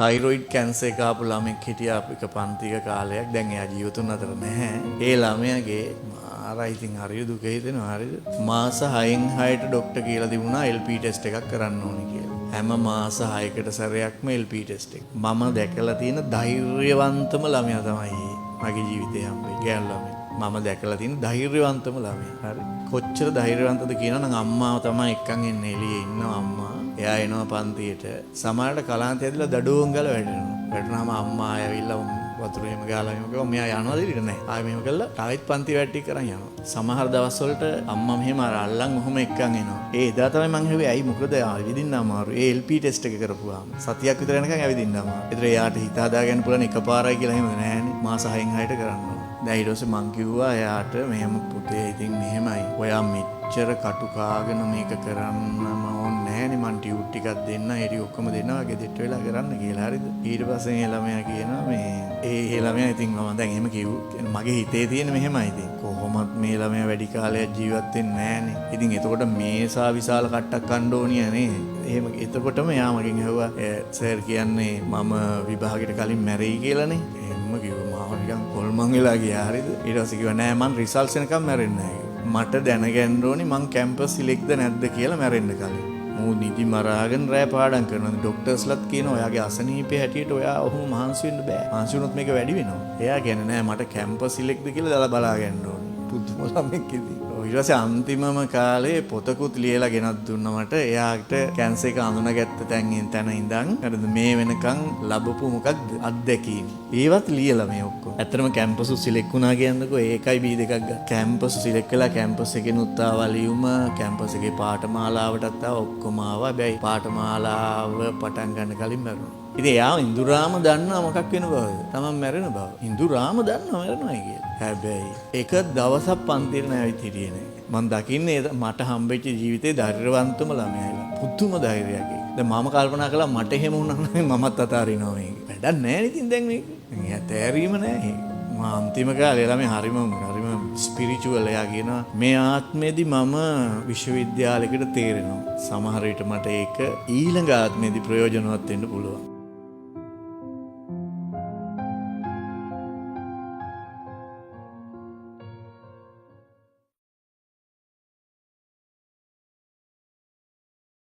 Thyroid cancer එක ආපු ළමෙක් හිටියා එක පන්තික කාලයක්. දැන් එයා ජීවිතුන් අතර නැහැ. ඒ ළමයාගේ මාරයි ඉතින් හරිය දුක හිතෙනවා හරියද? මාස 6න් 6ට ડોක්ටර් කියලා තිබුණා LP ටෙස්ට් එකක් කරන්න ඕනේ කියලා. හැම මාස 6කට සැරයක්ම LP ටෙස්ට් එක. මම දැකලා තියෙන ධෛර්යවන්තම ළමයා තමයි මගේ ජීවිතේ හම්බෙන්නේ. ගෑනු ළමයා. මම දැකලා තියෙන ධෛර්යවන්තම ළමයා. හරි. කොච්චර ධෛර්යවන්තද කියනනම් අම්මාව තමයි එක්කන් එන්නේ එළියේ ඉන්නවා අම්මා. එයා එනවා පන්තියට. සමහරට කලාන්තය ඇදලා දඩුවම් ගාලා වැඩෙනවා. වැඩුණාම අම්මා ඇවිල්ලා වතුර එහෙම ගාලා එහෙම කිව්වා මෙයා යනවද ඊට නැහැ. ආයෙ මෙහෙම කළා ආයෙත් පන්ති වැට්ටි කරන් යනවා. සමහර දවස්වලට අම්මා මෙහෙම අල්ලන් ඔහොම එක්කන් එනවා. ඒ එදා තමයි මං හෙව්වේ ඇයි මොකද ඇවිදින්න අමාරු. ඒ LP ටෙස්ට් එක කරපුවාම සතියක් විතර යනකම් ඇවිදින්න අමාරු. ඒතර එයාට හිත හදාගන්න පුළුවන් එකපාරයි කියලා එහෙම නෑනේ. මාස 6න් 6ට කරන්න ඕන. දැන් ඊට පස්සේ මං කිව්වා එයාට මෙහෙම පුතේ ඉතින් මෙහෙමයි. ඔයා මෙච්චර කටු කාගෙන මේක කරන්නම ඕනේ නෑනේ. මං ටියුට් ටිකක් දෙන්න ඒටි ඔක්කොම දෙනවා ගෙදරට වෙලා කරන්න කියලා. හරිද? ඊට පස්සේ මේ ළමයා කියනවා මේ ඒ ළමයා ඉතින් මම දැන් එහෙම කිව්වා. මගේ හිතේ තියෙන මෙහෙමයි ඉතින්. කොහොමත් මේ ළමයා වැඩි කාලයක් ජීවත් වෙන්නේ නෑනේ. ඉතින් එතකොට මේසා විශාල කට්ටක් කන්න ඕනිය නේ. එහෙම එතකොටම එයා මගෙන් ඇහුවා සර් කියන්නේ මම විභාගෙට කලින් මැරෙයි කියලානේ. එහෙම කිව්වා. මාව නිකන් කොල්මන් වෙලා ගියා. හරිද? ඊට පස්සේ කිව්වා නෑ මං රිසල්ට්ස් එනකම් මැරෙන්නේ නෑ. මට දැනගන්න ඕනි මං කැම්පස් සිලෙක්ට්ද නැද්ද කියලා මැරෙන්න කලින්. මූ නිදි මරාගෙන රෑ පාඩම් කරනවා. ડોක්ටර්ස්ලත් කියනවා ඔයාගේ අසනීපේ හැටියට ඔයා ඔහොම මහන්සි වෙන්න බෑ. මහන්සි වුණොත් මේක වැඩි වෙනවා. එයා කියන්නේ නෑ මට කැම්පස් සිලෙක්ට්ද කියලා බලා ගන්න ඕනි. පුදුම ළමෙක් ඉතින්. ඊට පස්සේ අන්තිමම කාලේ පොතකුත් ලියලා ගෙනත් දුන්නා මට. එයාට කැන්සර් එක අඳුනගත්ත තැන ඉඳන් හරිද මේ වෙනකන් ලැබපු මොකක්ද අත්දැකීම්. ඒවත් ලියලා මේ ඔක්කොම. ඇත්තටම කැම්පස් සිලෙක්ට් වුණා කියන්නකෝ ඒකයි B දෙකක් ගන්න. කැම්පස් සිලෙක්ට් කළා කැම්පස් එකෙනුත් ආවා ලියුම. කැම්පස් එකේ පාඨමාලාවටත් ආවා ඔක්කොම ආවා. හැබැයි පාඨමාලාව පටන් ගන්න කලින් මැරුණා. ඉතින් එයා ඉඳුරාම දන්නවා මොකක් වෙන බවද? තමන් මැරෙන බව. ඉඳුරාම දන්නවා මැරෙනවායි කියලා. හැබැයි එක දවසක් පන්තියට නැවිත් හිටියේ නෑ. මං දකින්නේ මට හම්බෙච්ච ජීවිතේ ධෛර්යවන්තම ළමයායිලා. පුදුම ධෛර්යයක්. දැන් මම කල්පනා කළා මට එහෙම වුණා නම් මමත් අතාරිනවා මේක. වැඩක් නෑ ඉතින් දැන් මේක. ඇතෑරීම නෑ. මම අන්තිම කාලේ ළමයි හරිම ස්පිරිචුවල්. එයා කියනවා මේ ආත්මෙදි මම විශ්වවිද්‍යාලයකට තේරෙනවා. සමහර විට මට ඒක ඊළඟ ආත්මෙදි ප්‍රයෝජනවත් වෙන්න පුළුවන්.